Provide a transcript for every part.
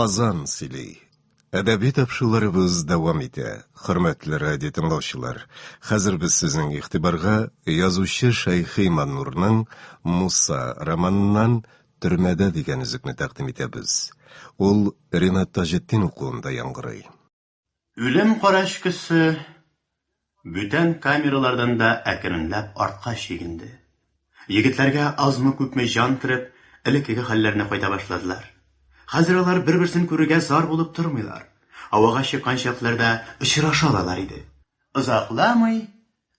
Казан сөйлей. Әдәби тапшыруларыбыз дәвам итә. Хөрмәтле радио тыңлаучылар, хәзер без сезнең игътибарга язучы Шәйхи Маннурның Муса романынан Төрмәдә дигән үзекне тәкъдим итәбез. Ул Ринат Таҗетдин укуында яңгырый. Үлем карашкысы бүтән камералардан да әкренләп артка чигенде. Егетләргә азмы күпме жан кереп, элеккеге хәлләренә кайта башладылар. Хәзер алар бер-берсен күрергә зар булып тормыйлар. Авага чыккан чакларда очрашалар иде. Озакламый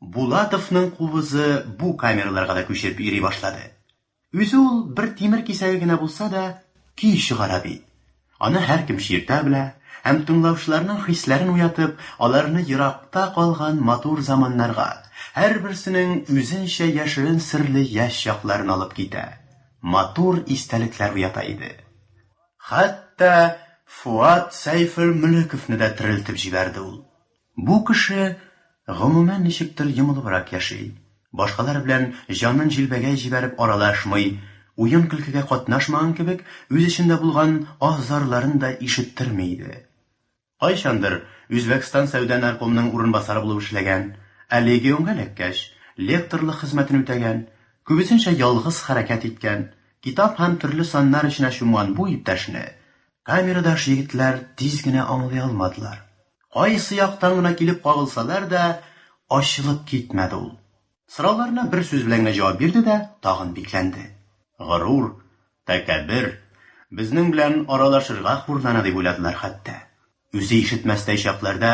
Булатовның кубызы бу камераларга да күчеп йөри башлады. Үзе ул бер тимер кисәге генә булса да ки чыгара бит. Аны һәркем чиртә белә, һәм тыңлаучыларның хисләрен уятып, аларны еракта калган матур заманнарга, һәрберсенең үзенчә яшерен серле яшь чакларын алып китә. Матур истәлекләр уята иде. Хәтта Фуат Сәйфел-Мөлековны да терелтеп җибәрде ул. Бу кеше гомумән ничектер йомылыбрак яши. Башкалар белән җанын җилбәгә җибәреп аралашмый, уен-көлкегә катнашмаган кебек, үз эчендә булган азарларын да ишеттерми иде. Кайчандыр Үзбәкстан сәүдә наркомының урынбасары булып эшләгән, ә легионга эләккәч, лекторлык хезмәтен үтәгән, күбесенчә ялгыз хәрәкәт иткән, китап һәм төрле саннар эченә чумган бу иптәшне камерадаш егетләр тиз генә аңлый алмадылар. Кайсы яктан гына килеп кагылсалар да, ачылып китмәде ул. Сорауларына бер сүз белән генә җавап бирде дә, тагын бикләнде. Горур, тәкәббер, безнең белән аралашырга хурлана дип уйладылар хәтта. Үзе ишетмәстәй чакларда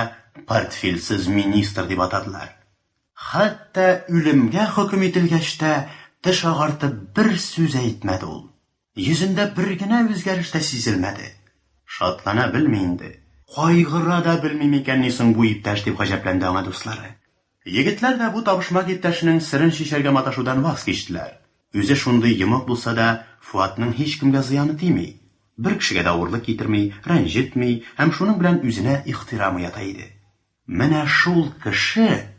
портфельсез министр дип атадылар. Хәтта үлемгә хөкем ителгәч тә теш агартып бер сүз әйтмәде ул. Йөзендә бер генә үзгәреш тә сизелмәде. Шатлана белми инде. Кайгыра да белми микән соң бу иптәш дип гаҗәпләнде аңа дуслары. Егетләр дә бу табышмак иптәшенең сырын шишәргә маташудан ваз кичтеләр. Үзе шундый йомык булса да, Фуатның һич кемгә зыяны тими. Бер кешегә дә авырлык китерми, рәнҗетми, һәм шуның белән үзенә ихтирамы ята иде. Менә шул кеше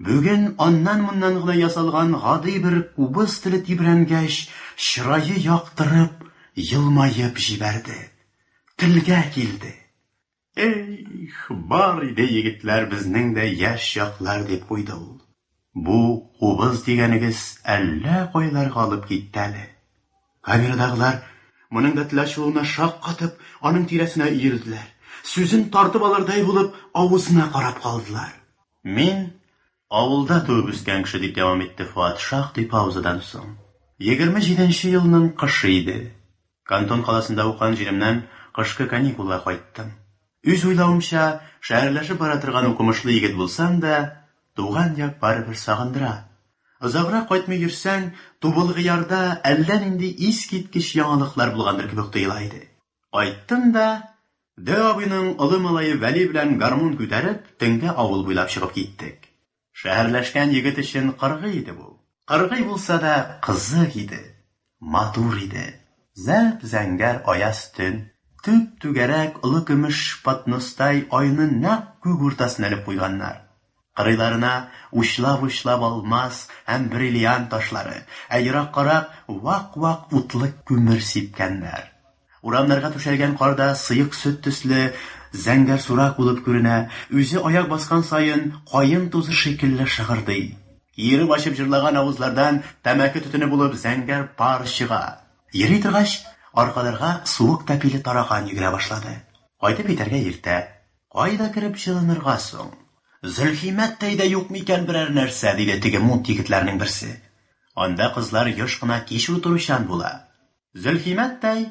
бүген аннан-моннан гына ясалган гади бер кубыз теле тибрәнгәч, чырае яктырып, елмаеп җибәрде. Телгә килде. Эх, бар иде егетләр безнең дә яшь чаклар дип куйды ул. Бу кубыз дигәнегез әллә кайларга алып китте әле. Камерадагылар моның да теләчүенә шаккатып, аның тирәсенә иелделәр. Сүзен тартып алырдай булып, авызына карап калдылар. Мин авылда туып үскән кеше дип дәвам итте Фуат шактый паузадан соң. 27нче елның кышы иде. Кантон каласында укыган җиремнән кышкы каникулга кайттым. Үз уйлавымча, шәһәрләшеп бара торган укымышлы егет булсам да, туган як барыбер сагындыра. Озаграк кайтмый йөрсәң, Тубылгыярда әллә нинди искиткеч яңалыклар булгандыр кебек тоела иде. Кайттым да, Дөабыйның олы малае Вәли белән гармун күтәреп, төнгә авыл буйлап чыгып киттек. Шәһәрләшкән егет өчен кыргый иде бу. Кыргый булса да кызык иде, матур иде. Зәп-зәңгәр аяз төн, түп-түгәрәк олы көмеш патностай айны нәкъ күк уртасына элеп куйганнар. Кырыйларына учлап-учлап алмаз һәм бриллиант ташлары, ә ераккарак вак-вак утлы күмер сипкәннәр. Урамнарга түшәлгән карда сыек сөт төсле зәңгәр сурак булып күренә, үзе аяк баскан сайын кайын тузы шикелле шыгырдый. Кире башып җырлаган авызлардан тәмәке төтене булып зәңгәр пар чыга. Йөри торгач, аркаларга суык тәпиле тараган йөгерә башлады. Кайтып итәргә иртә. Кайда кереп җылынырга соң? Зөлхимәттәй дә юк микән берәр нәрсә, диде теге мут егетләрнең берсе. Анда кызлар еш кына кич утыручан була. Зөлхимәттәй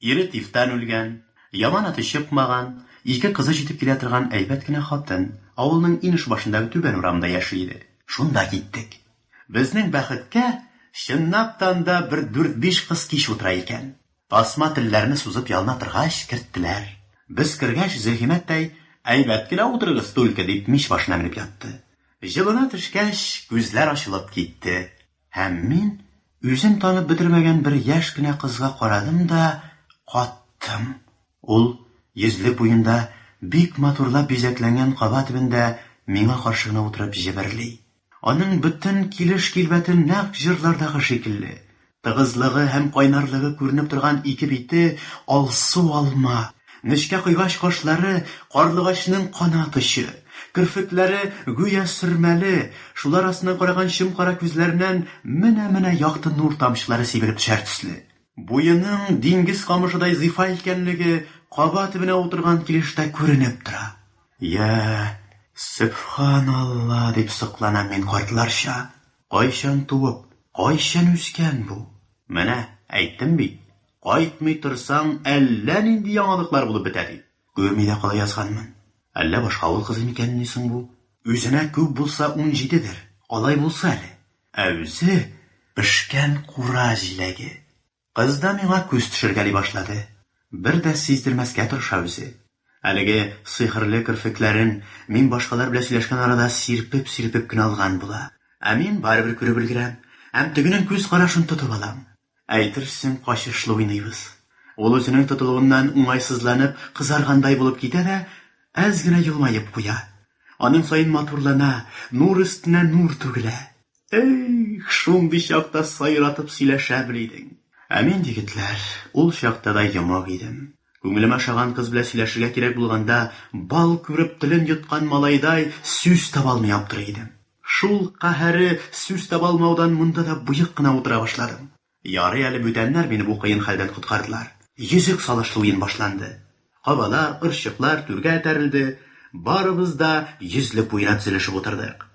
ире тифтан үлгән, яман аты чыкмаган, ике кызы җитеп килә торган әйбәт кенә хатын, авылның инеш башындагы түбән урамда яши иде. Шунда киттек. Безнең бәхеткә чынлаптан да бер 4-5 кыз кич утыра икән. Тасма телләрне сузып ялына торгач керттеләр. Без кергәч Зөлхимәттәй әйбәт кенә утырыгыз түлке дип мич башына менеп ятты. Җылына төшкәч күзләр ачылып китте. Һәм мин үзем танып бетермәгән бер яшь кенә кызга карадым да каттым. Ул йөзлек буенда бик матурлап бизәкләнгән каба төбендә миңа каршы гына утырып җибәрли. Аның бөтен килеш-килбәте нәкъ җырлардагы шикелле. Тыгызлыгы һәм кайнарлыгы күренеп торган ике бите алсу алма, Нечкә кыйгач кашлары карлыгачның канатышы, кирфекләре гүя сөрмәле, шулар астына караган чым-кара күзләреннән менә якты нур тамчылары сибелеп төшәр төсле. Буеның диңгез камышыдай зифа икәнлеге каба төбенә утырган килештә күренеп тора. Я, Субханалла, дип сокланам мин картларча. Кайчан туып, кайчан үскән бу? Менә әйттем бит. Кайтмый торсаң, әллә нинди яңалыклар булып бетә дип. Күрмидә кала язганмын. Әллә башка авыл кызы микәнни соң бу? Үзенә күп булса 17дер. Алай булса әле. Ә үзе пешкән кура җиләге. Кыз да миңа күз төшергәли башлады. Бер дә сиздермәскә тырыша үзе. Әлеге сихрле кирфекләрен мин башкалар белән сөйләшкән арада сирпеп кенә алган була. Ә мин барыбер күреп өлгерәм. Һәм тегенең күз карашын тотып алам. Әйтерсең, качышлы уйныйбыз. Ул үзенең тотылуыннан уңайсызланып, кызаргандай булып китә дә, әз генә елмаеп куя. Аның саен матурлана, нур өстенә нур түгелә. Эй, шундый чакта сайратып сөйләшә белидең. Ә мин, егетләр, ул чакта да йомык идем. Күңелемә шаган кыз белән сөйләшергә кирәк булганда, бал күреп телен йоткан малайдай сүз таба алмый аптырый идем. Шул каһәре сүз таба алмаудан монда да буйык кына утыра башладым. Ярый әле бүтәннәр мине бу кыен хәлдән коткардылар. Йөзек салышлы уен башланды. Кабалар, ырчыклар түргә тәрелде. Барыбыз да йөзлек буена төзелешеп утырдык.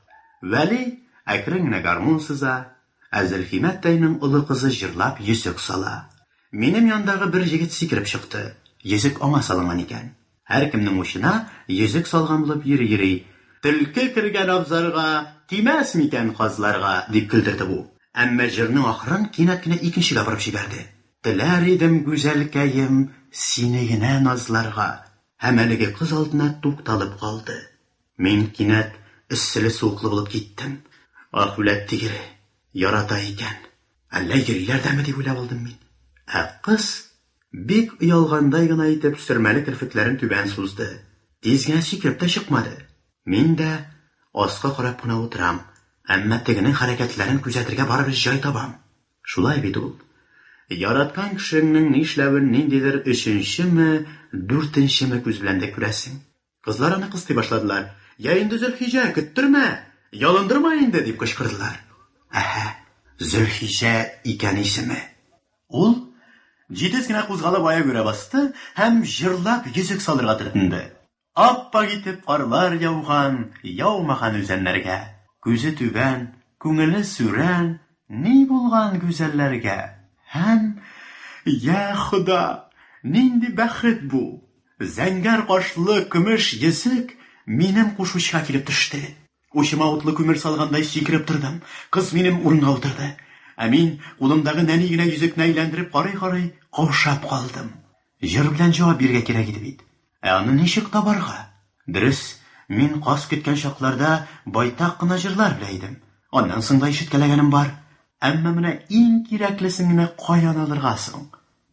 Вәли әкрен генә гармун сыза, Зөлхимәт тәйнең улы кызы җырлап йөзек сала. Минем яндагы бер җегет сикереп чыкты. Йөзек аңа салынган икән. Һәркемнең учына йөзек салган булып йөри. Төлке кергән абзарга, тимәс микән казларга, дип көлдерде бу. Әмма җырның ахырын кинәт кенә икенчегә барып җибәрде. Теләр идем гүзәлкәем сине генә назларга. Һәм әлеге кыз алдына тукталып калды. Мин кинәт эсселе суыклы булып киттем. Ахүләт тигере, ярата икән. Әллә йөриләр дәме дип уйлап алдым мин. Ә кыз бик оялгандай гына итеп сөрмәле кирфекләрен түбән сузды. Тиз генә сикереп тә чыкмады. Мин дә аска карап кына утырам. Әмма тегенең хәрәкәтләрен күзәтергә барыбер җай табам. Шулай бит ул. Яраткан кешенең нишләвен ниндидер 3нчеме, 4нчеме күз белән дә күрәсең. Кызлар аны кыстый башладылар. Я инде Зөлхиҗә, көттермә, ялындырма инде, дип кычкырдылар. Әһә, Зөлхиҗә икән исеме. Ул җитез генә кузгалып ая күрә басты һәм җырлап йөзек салырга тотынды. Аппак итеп карлар яуган, яумаган үзәннәргә. Күзе түбән, күңеле сүрән, ни булган гүзәлләргә. Һәм, я Худа, нинди бәхет бу. Зәңгәр кашлы көмеш йөзек минем кушучка килеп төште. Учыма утлы күмер салгандай сикереп тордым. Кыз минем урынга утырды. Ә мин кулымдагы нәни генә йөзекне әйләндереп карый-карый каушап калдым. Җыр белән җавап бирергә кирәк иде бит. Ә аны ничек табарга? Дөрес, мин кас көткән чакларда байтак кына җырлар белә идем. Аннан соң да ишеткәләгәнем бар. Әмма менә иң кирәклесен генә каян алырга соң?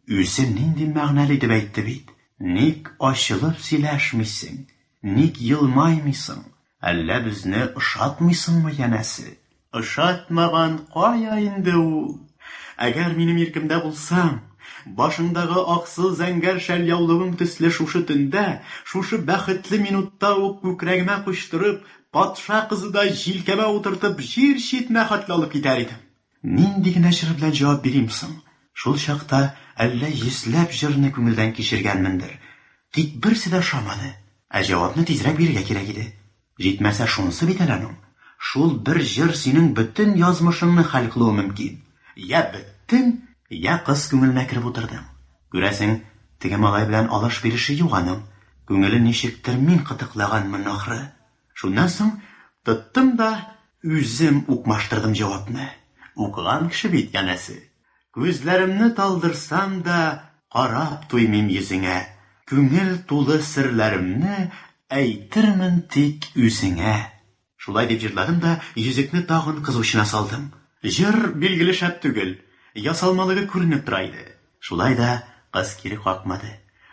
Үзе нинди мәгънәле дип әйтте бит. Ник ачылып сөйләшмисең? Ник елмаймыйсың? Әллә безне ошатмыйсыңмы янәсе? Ошатмаган кая инде ул? Әгәр минем иркемдә булсаң, башыңдагы аксыл зәңгәр шәл яулыгың төсле шушы төндә, шушы бәхетле минутта ук күкрәгемә куштырып, патша кызыдай җилкәмә утыртып, җир читенә хатлы алып китәр идем. Нинди генә җыр белән җавап бирим соң? Шул чакта әллә йөзләп җырны күңелдән кичергәнмендер. Тик берсе дә ошамады. Ә җавапны тизрәк бирергә кирәк иде. Җитмәсә шунысы бит әле аның. Шул бер җыр синең бөтен язмышыңны хәл кылуы мөмкин. Я бөтен, я кыз күңеленә кереп утырдым. Күрәсең, теге малай белән алыш биреше юк аның. Күңеле ничектер мин кытыклаганмын ахры. Шуннан соң тоттым да үзем укмаштырдым җавапны. Укыган кеше бит янәсе. Күзләремне талдырсам да карап туймыйм йөзеңә. Күңел тулы серләремне әйтермен тик үзеңә. Шулай дип җырладым да йөзекне тагын кыз учына салдым. Җыр билгеле шәп түгел. Ясалмалыгы күренеп тора иде. Шулай да кыз кире какмады.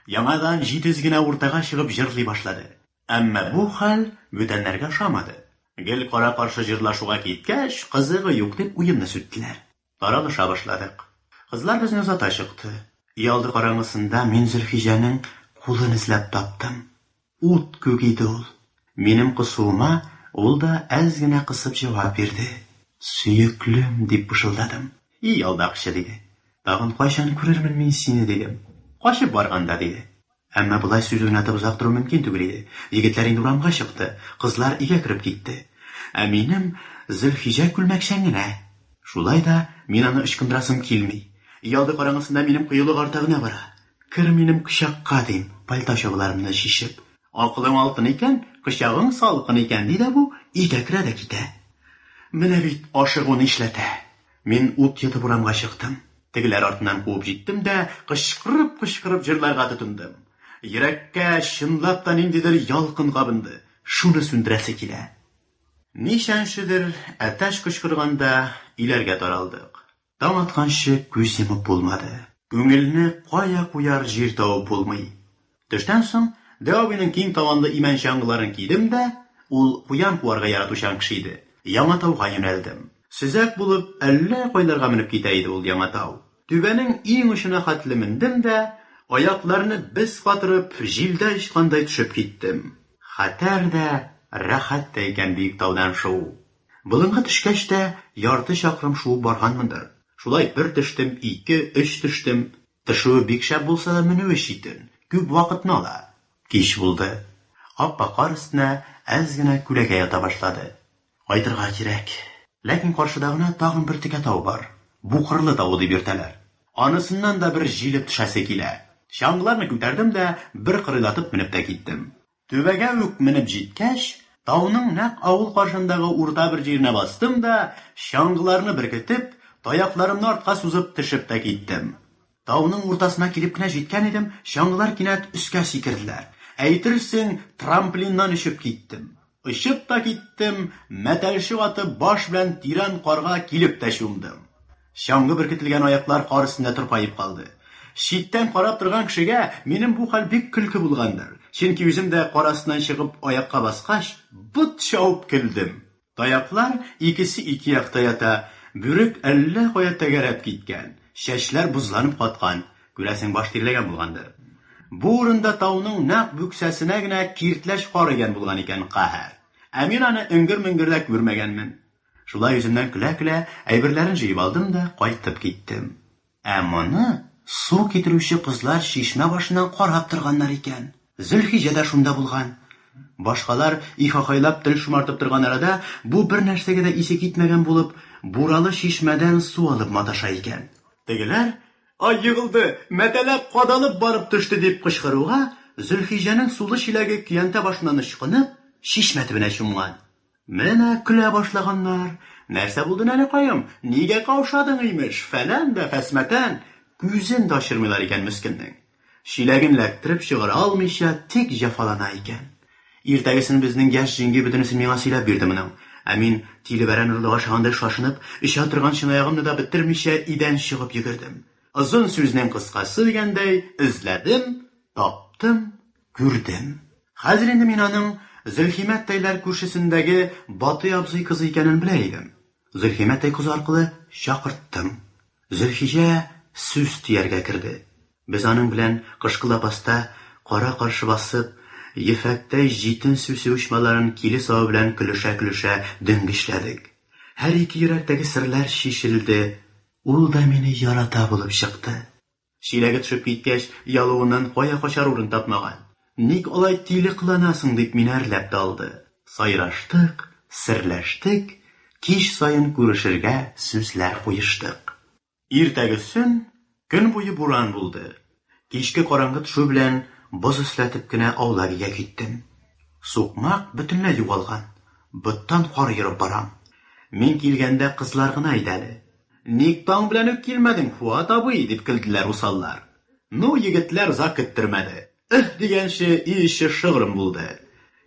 Яңадан җитез генә уртага чыгып җырлый башлады. Әмма бу хәл бүтәннәргә ошамады. Гел кара каршы җырлашуга киткәч, кызыгы юк дип уенны сүттеләр. Таралыша башладык. Кызлар безне озата чыкты. Ялды караңгысында мин Зөлхиҗәнең кулын эзләп таптым. Ут күк иде ул. Минем кысуыма ул да әз генә кысып җавап бирде. Сөеклем дип пышылдадым. И алдакчы диде. Тагын кайчан күрермен мин сине дидем. Качып барганда диде. Әмма болай сүз уйнатып узак тору мөмкин түгел иде. Егетләр инде урамга чыкты, кызлар өйгә кереп китте. Ә минем Зөлхиҗә күлмәкчән генә. Шулай да мин аны ычкындырасым килми. Ялды караңгысында минем кыюлык артыгына бара. Кер минем кычакка дим, пальто чабыларымны шишеп. Акылың алтын икән, кычагың салкын икән диде бу, өйгә керә дә китә. Менә бит ашыгуны эшләтә. Мин ут йотып урамга чыктым. Тегеләр артыннан куып җиттем дә, кычкырып җырларга тотындым. Йөрәккә чынлап та ниндидер ялкын кабынды. Шуны сүндерәсе килә. Нишәнчедер әтәч кычкырганда иләргә таралдык. Таң атканчы күз йомып булмады. Күңелне кая куяр җир табып булмый. Төштән соң Дәвабиның киң таванлы имән чаңгыларын кидем дә, ул куян куарга яратучан кеше иде. Яңатауга юнәлдем. Сөзәк булып, әллә кайларга менеп китә иде ул Яңатау. Түбәнең иң очына хәтле мендем дә, аякларны без катырып, җилдә очкандай төшеп киттем. Хәтәр дә, рәхәт тә икән биек таудан шул. Болынга төшкәч тә ярты чакрым шуып барганмындыр. Шулай бер төштем, 2-3 төштем. Төшүе бик шәп булса да менүе читен. Күп вакытны ала. Кич булды. Аппак кар өстенә әз генә күләгә ята башлады. Кайтырга кирәк. Ләкин каршыда гына тагын бер текә тау бар. Букырлы тау дип йөртәләр. Анысыннан да бер җилеп төшәсе килә. Чаңгыларны күтәрдем дә бер кырылатып менеп тә киттем. Түбәгә үк менеп җиткәч, тауның нәкъ авыл каршындагы урта бер җиренә бастым да, чаңгыларны беркетеп, таякларымны артка сузып төшеп тә киттем. Тауның уртасына килеп кенә җиткән идем, чаңгылар кинәт өскә сикерделәр. Әйтерсең, трамплиннан очып киттем. Очып та киттем, мәтәлче атып баш белән тирән карга килеп тә чумдым. Чаңгы беркетелгән аяклар кар өстендә тырпаеп калды. Читтән карап торган кешегә минем бу хәл бик көлке булгандыр. Чөнки үзем дә кар астыннан чыгып аякка баскач, бут чауып көлдем. Таяклар икесе ике якта ята, бүрек әллә кая тәгәрәп киткән. Чәчләр бузланып каткан, күрәсең баш тирләгән булгандыр. Бу урында тауның нәкъ бүксәсенә генә киртләш карыган булган икән каһәр. Ә мин аны өңгер-мөңгердә күрмәгәнмен. Шулай үземнән көлә-көлә әйберләрен җыеп алдым да кайтып киттем. Ә моны су китерүче кызлар чишмә башыннан карап торганнар икән. Зөлхиҗә дә шунда булган. Башкалар ихахайлап тел шомартып торган арада, бу бер нәрсәгә дә исе китмәгән булып, буралы чишмәдән су алып маташа икән. Тегеләр, ай йыгылды, мәтәләп кадалып барып төште дип кычкыруга, Зөлхиҗәнең сулы чиләге көянтә башыннан ычкынып, чишмә төбенә чумган. Менә көлә башлаганнар. Нәрсә булды әле каем? Нигә каушадың имеш? Фәлән дә фәсмәтән. Күзен дә ачырмыйлар икән мискиннең. Чиләген ләктереп чыгара алмыйча тик җәфалана икән. Иртәгесен безнең яшь җиңги бөтенесен миңа сөйләп бирде моның. Ә мин тилебәрән урлыга шагандай шашынып, эчә торган чынаягымны да бетермичә идән чыгып йөгердем. Озын сүзнең кыскасы дигәндәй, эзләдем, таптым, күрдем. Хәзер инде мин аның Зөлхимәттәйләр күршесендәге Батый абзый кызы икәнен белә идем. Зөлхимәттай кыз аркылы чакырттым. Зөлхиҗә сүз тияргә керде. Без аның белән кышкы лапаста кара каршы басып, ефәктәй җитен сүсе учмаларын киле савы белән көлешә-көлешә дөңгешләдек. Һәр ике йөрәктәге серләр шишелде. Ул да мине ярата булып чыкты. Чиләге төшеп киткәч, ялуыннан кая качар урын тапмаган. Ник алай тиле кыланасың дип мине әрләп тә алды. Сайраштык, серләштек, кич сайын күрешергә сүзләр куештык. Иртәгесен көн буе буран булды. Кичке караңгы төшү белән боз эсләтеп кенә аулагыга киттем. Сукмак бөтенләй югалган. Боттан кар йөреп барам. Мин килгәндә кызлар гына иде әле. Ник таң белән үк килмәдең, Фуат абый, дип көлделәр усаллар. Ну, егетләр озак көттермәде. Дигәнче ише шыгрым булды.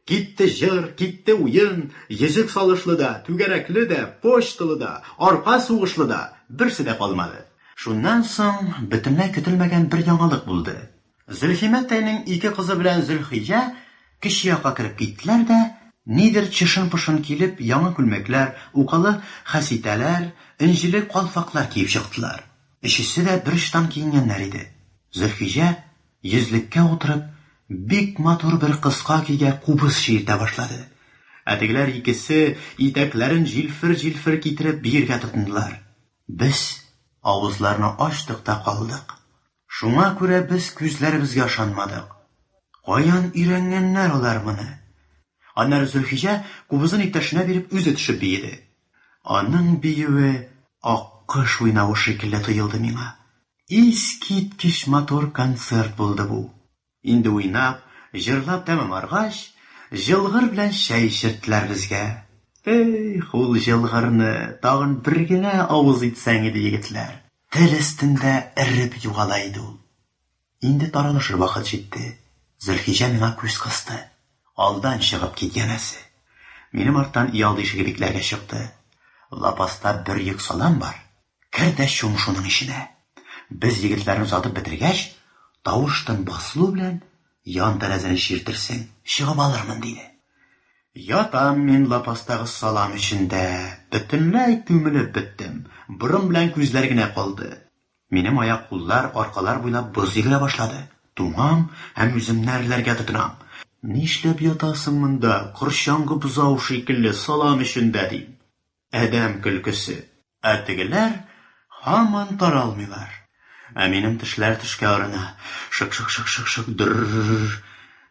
Китте җыр, китте уен, язык салышлы да, түгәрәкле дә, почталы да, арка сугышлы да, берсе дә калмады. Шуннан соң бөтенләй көтелмәгән бер яңалык булды. Зөлхимәттәйнең ике кызы белән Зөлхиҗә кече якка кереп киттеләр дә, нидер чышын-пышын килеп, яңа күлмәкләр, укалы хәситәләр, инҗиле калфаклар киеп чыктылар. Өчесе дә бер штан киенгәннәр иде. Зөлхиҗә йөзлеккә утырып, бик матур бер кыска көйгә кубыз шиертә башлады. Әтегеләр икесе итәкләрен җилфер-җилфер китереп биергә тотындылар. Без авызларны ачтык та калдык. Шуңа күрә без күзләребезгә ышанмадык. Каян өйрәнгәннәр алар моны? Аннары Зөлхиҗә кубызын иптәшенә биреп үзе төшеп биеде. Аның биюе аккош уйнавы шикелле тоелды миңа. Искиткеч матур концерт булды бу. Инде уйнап, җырлап тәмамларгач, җылгыр белән чәй эчерттеләр безгә. Ул җылгырны тагын бер генә авыз итсәң иде, егетләр. Тел өстендә эреп югала иде ул. Инде таралышыр вакыт җитте. Зөлхиҗә миңа күз кысты. Алдан чыгып киткәнәсе. Минем арттан ялды ишеге бикләргә чыкты. Лапаста бер йөк салам бар. Кер дә чум шуның ишенә. Без егетләрне узатып бетергәч, тавыштан басылу белән ян тәрәзәне чиртерсең, чыгып алырмын диде. Ятам мин лапастагы салам эчендә, бөтенләй күмелеп беттем. Борын белән күзләр генә калды. Минем аяк-куллар, аркалар буйлап боз йөгерә башлады. Туңам һәм үземне әрләргә тотынам. Нишләп ятасың монда, корчаңгы бузау шикелле салам эчендә дим. Әдәм көлкесе. Әтегеләр һаман таралмыйлар. Ә минем тешләр тешкә арына. Шык-шык-шык-шык дыр.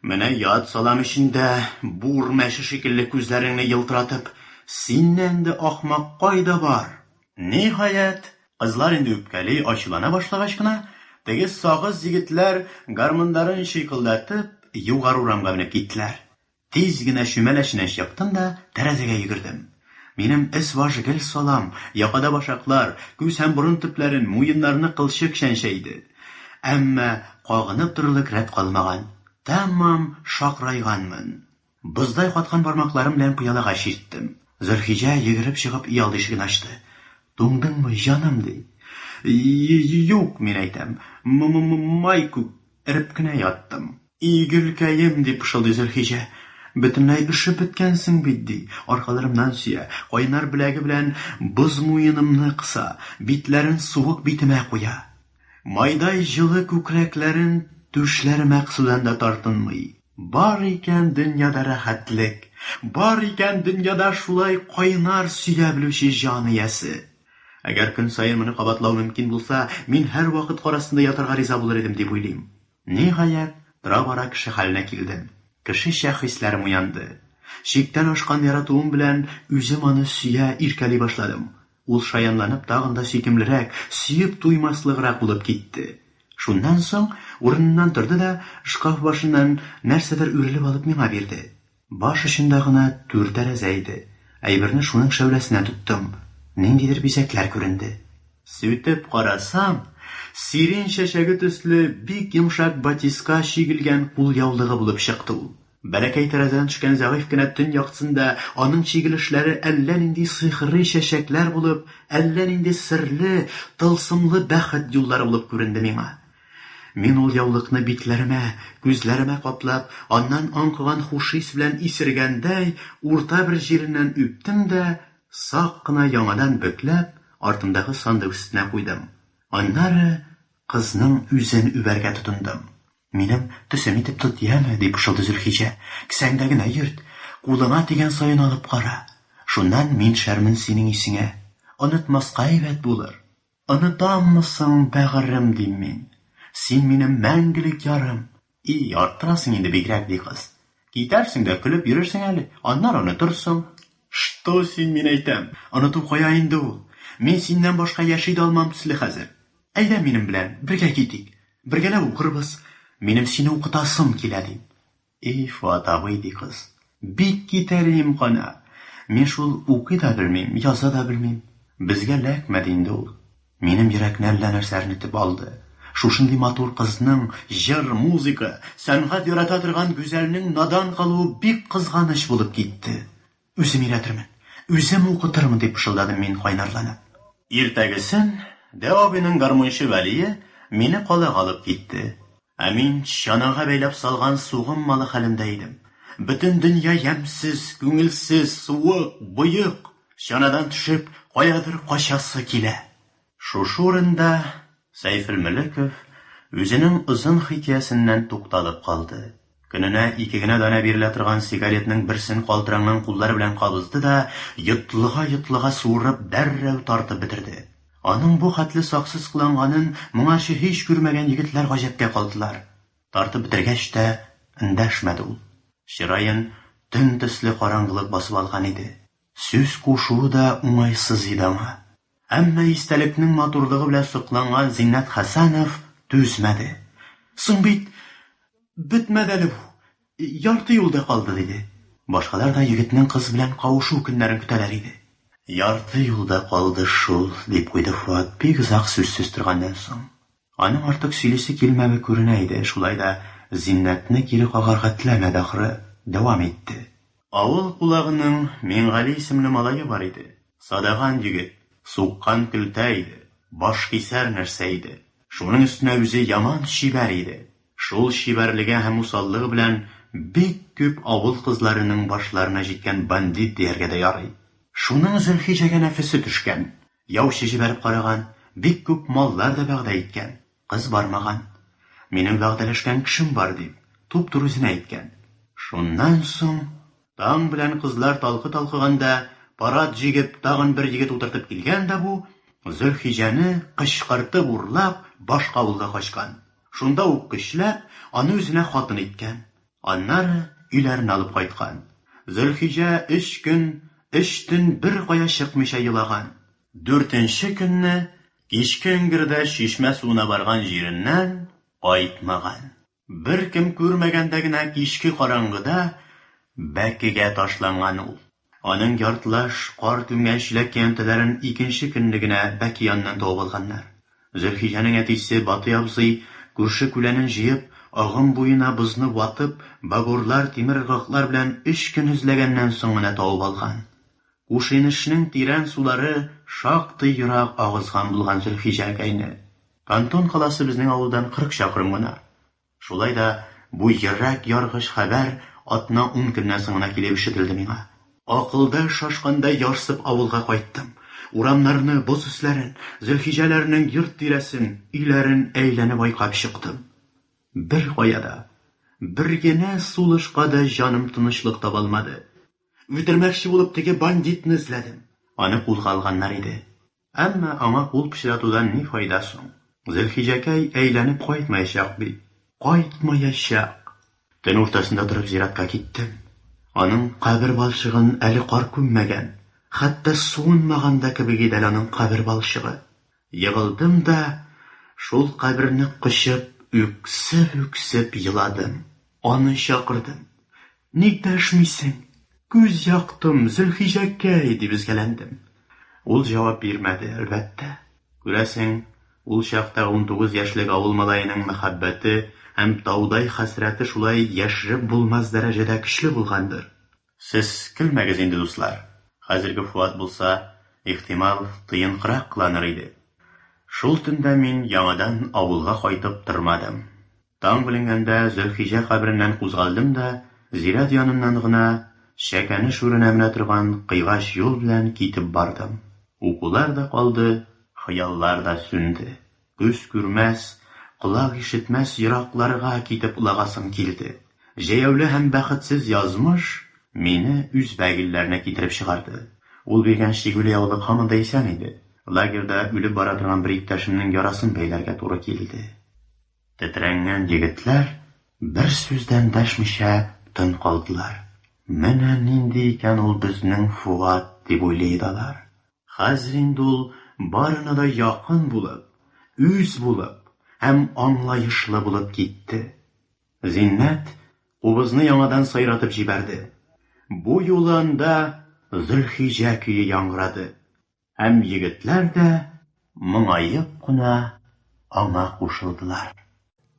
Менә ят салам эчендә бур мәше шикелле күзләреңне йылтыратып, синнән дә ахмак кайда бар? Ниһаять, кызлар инде үпкәли ачулана башлагач кына, теге сагыз егетләр гармуннарын шикылдатып, югары урамга менеп киттеләр. Тиз генә шүмәләшенә чыктым да тәрәзәгә йөгердем. Минем эс-ваш гел салам, якада башаклар, күз һәм борын төпләрен, муеннарны кылчык чәнчәйде. Әмма кагынып торырлык рәт калмаган. Тәмам шакрайганмын. Боздай каткан бармакларым белән пыялага чирттем. Зөлхиҗә йөгереп чыгып өйалды ишеген ачты. Туңдыңмы, җаным, ди. Юк, мин әйтәм. Май күк, эреп кенә яттым. Игелкәем, дип пышылдый Зөлхиҗә. Бөтенләй ишеп беткәнсең бит, ди. Аркаларымнан сөя, кайнар беләге белән боз муенымны кыса, битләрен суык битемә куя. Майдай җылы күкрәкләрен түшләремә кысудан да тартынмый. Бар икән дөньяда рәхәтлек, бар икән дөньяда шулай кайнар сөя белүче җан иясе. Әгәр көн саен моны кабатлау мөмкин булса, мин һәр вакыт карасында ятарга риза булыр идем дип уйлыйм. Ниһаять, тора-бара кеше хәленә килдем. Кешечә хисләрем уянды. Чиктән ашкан яратуым белән үзем аны сөя, иркәли башладым. Ул шаянланып тагын да сөйкемлерәк, сөеп туймаслыграк булып китте. Шуннан соң урыннан торды да шкаф башыннан нәрсәдер үрелеп алып миңа бирде. Баш очында гына түр тәрәзә иде. Әйберне шуның шәүләсенә тоттым. Ниндидер бизәкләр күренде. Сүтеп карасам, сирень чәчәге төсле бик йомшак батиска чигелгән кул яулыгы булып чыкты ул. Бәләкәй тәрәзәдән төшкән зәгыйфь кенә төн яктысында аның чигелешләре әллә нинди сихри чәчәкләр булып, әллә нинди серле, тылсымлы бәхет юллары булып күренде миңа. Мин ул яулыкны битләремә, күзләремә каплап, аннан аңкыган хушис белән исергәндәй, урта бер җиреннән үптем дә, сак кына яңадан бөкләп, артындагы сандык өстенә куйдым. Аннары кызның үзен үбәргә тотындым. Минем төсем итеп тот, яме, дип пышылды Зөлхиҗә. Кесәңдә генә йөрт, кулыңа тигән саен алып кара. Шуннан мин шәрмен синең исеңә. Онытмаска әйбәт булыр. Онытаммысың, бәгырем, дим мин. Син минем мәңгелек ярым. Арттырасың инде бигрәк, ди кыз. Китәрсең дә көлеп йөрерсең әле, аннары онытырсың. Что син, мин әйтәм? Оныту кая инде ул? Мин синнән башка яши дә алмам төсле хәзер. Әйдә минем белән, бергә китик. Бергәләп укырбыз. Минем сине укытасым килә, ди. Фатабый, ди кыз. Бик китәрим кана. Мин шул укый да белмим, яза да белмим. Безгә ләкмәде инде ул. Минем йөрәкне әллә нәрсәләрне теп алды. Шушындый матур кызның җыр, музыка, сәнгать ярата торган гүзәлнең надан калуы бик кызганыч булып китте. Үзем өйрәтермен, үзем укытырмын, дип пышылдадым мин кайнарланып. Иртәгесен Дәвабиның гармунчы Вәлие мине калага алып китте. Ә мин чанага бәйләп салган сугым малы хәлендә идем. Бөтен дөнья ямсыз, күңелсез, суык, боек. Чанадан төшеп, каядыр качасы килә. Шушы урында Сәйфелмөлеков үзенең озын хикәясеннән тукталып калды. Көненә 2 генә дана бирелә торган сигаретның берсен калтыранган куллары белән кабызды да, йотлыга суырып дәррәү тартып бетерде. Аның бу хәтле саксыз кыланганын моңарчы һич күрмәгән егетләр гаҗәпкә калдылар. Тартып бетергәч тә эндәшмәде ул. Чыраен төн төсле караңгылык басып алган иде. Сүз кушуы да уңайсыз иде аңа. Әмма истәлекнең матурлыгы белән сокланган Зиннәт Хәсәнов түзмәде. Соң бит бетмәде әле бу. Ярты юлда калды диде. Башкалар да егетнең кыз белән кавышу көннәрен көтәләр иде. Ярты юлда калды шул, дип куйды Фуат бик озак сүзсез торганнан соң. Аның артык сөйлисе килмәве күренә иде. Шулай да Зиннәтне кире кагарга теләмәде ахры, дәвам итте. Авыл кулагының Миңгали исемле малае бар иде. Садаган егет, суккан көлтә иде, баш кисәр нәрсә иде. Шуның өстенә үзе яман шибәр иде. Шул шибәрлеге һәм усаллыгы белән бик күп авыл кызларының башларына җиткән бандит дияргә дә ярый. Шуның Зөлхиҗәгә нәфесе төшкән. Яучы җибәреп караган, бик күп маллар да вәгъдә иткән. Кыз бармаган. Минем вәгъдәләшкән кешем бар дип, туп-тур үзенә әйткән. Шуннан соң таң белән кызлар талкы-талкыганда парад җигеп тагын бер егет утыртып килгән дә бу Зөлхиҗәне кычкыртып урлап башка авылга качкан. Шунда ук көчләп аны үзенә хатын иткән. Аннары өйләренә алып кайткан. Зөлхиҗә 3 көн, 3 төн бер кая чыкмыйча елаган. 4нче көнне кичке иңгердә чишмә суына барган җиреннән кайтмаган. Бер кем күрмәгәндә генә кичке караңгыда бәкегә ташланган ул. Аның яртылаш кар түмгән чиләк янтыларын 2нче көнне генә бәке яныннан табып алганнар. Зөлхиҗәнең әтисе Батый абзый күрше күләнен җыеп, агым буена бозны ватып, багурлар, тимер ыргыклар белән 3 көн эзләгәннән соң гына табып алган. Кушенешнең тирән сулары шактый ерак агызган булган Зөлхиҗәгәйне. Кантон каласы безнең авылдан 40 чакрым гына. Шулай да бу йөрәк яргыч хәбәр атна 10 көннән соң гына килеп ишетелде миңа. Акылда шашканда ярсып авылга кайттым. Урамнарны, боз үсләрен, Зөлхиҗәләрнең йорт тирәсен, өйләрен әйләнеп айкап чыктым. Бер каяда, бер генә сулышка да җаным тынычлык таба алмады. Үтермәкче булып теге бандитны эзләдем. Аны кулга алганнар иде. Әмма аңа кул пычратудан ни файда соң? Зөлхиҗәкәй әйләнеп кайтмаячак бит. Кайтмаячак. Төн уртасында торып зиратка киттем. Аның кабер балчыгын әле кар күммәгән. Хәтта суынмаганда кебек иде аның кабер балчыгы. Егылдым да шул каберне кычып, үксеп еладым. Аны чакырдым. Ник дәшмисең? Күз яктым, Зөлхиҗәкәй, дип изгәләндем. Ул җавап бирмәде, әлбәттә. Күрәсең, ул чакта 19 яшьлек авыл малаеның мәхәббәте һәм таудай хәсрәте шулай яшереп булмас дәрәҗәдә көчле булгандыр. Сез көлмәгез инде, дуслар. Хәзерге Фуат булса, ихтимал тыйынкырак кыланыр иде. Шул төндә мин яңадан авылга кайтып тормадым. Таң беленгәндә Зөлхиҗә кабереннән кузгалдым да, зират яныннан гына шәкәне шүренә менә торган кыйгач юл белән китеп бардым. Укулар да калды, хыяллар да сүнде. Күз күрмәс, колак ишетмәс еракларга китеп улагасым килде. Җәяүле һәм бәхетсез язмыш мине үз бәгилләренә китереп чыгарды. Ул биргән шигүле яулык һаман да исән иде. Лагерда үлеп бара торган бер иптәшемнең ярасын бәйләргә туры килде. Тетрәнгән егетләр бер сүздән дәшмичә тын калдылар. Менә нинди икән ул безнең Фуат дип уйлыйлар. Хәзер инде ул барына да якын булып, үз булып һәм аңлаешлы булып китте. Зиннәт убызны яңадан сайратып җибәрде. Бу юлында Зөлхиҗә көе яңгырады. Һәм егетләр дә моңаеп кына аңа кушылдылар.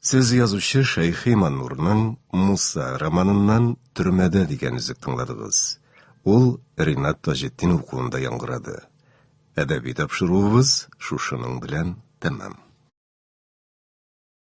Сез язучы Шәйхи Маннурның Муса романыннан Төрмәдә дигән үзек тыңладыгыз. Ул Ринат Таҗетдин укуында яңгырады. Әдәби тапшыруыбыз шушының белән тәмам.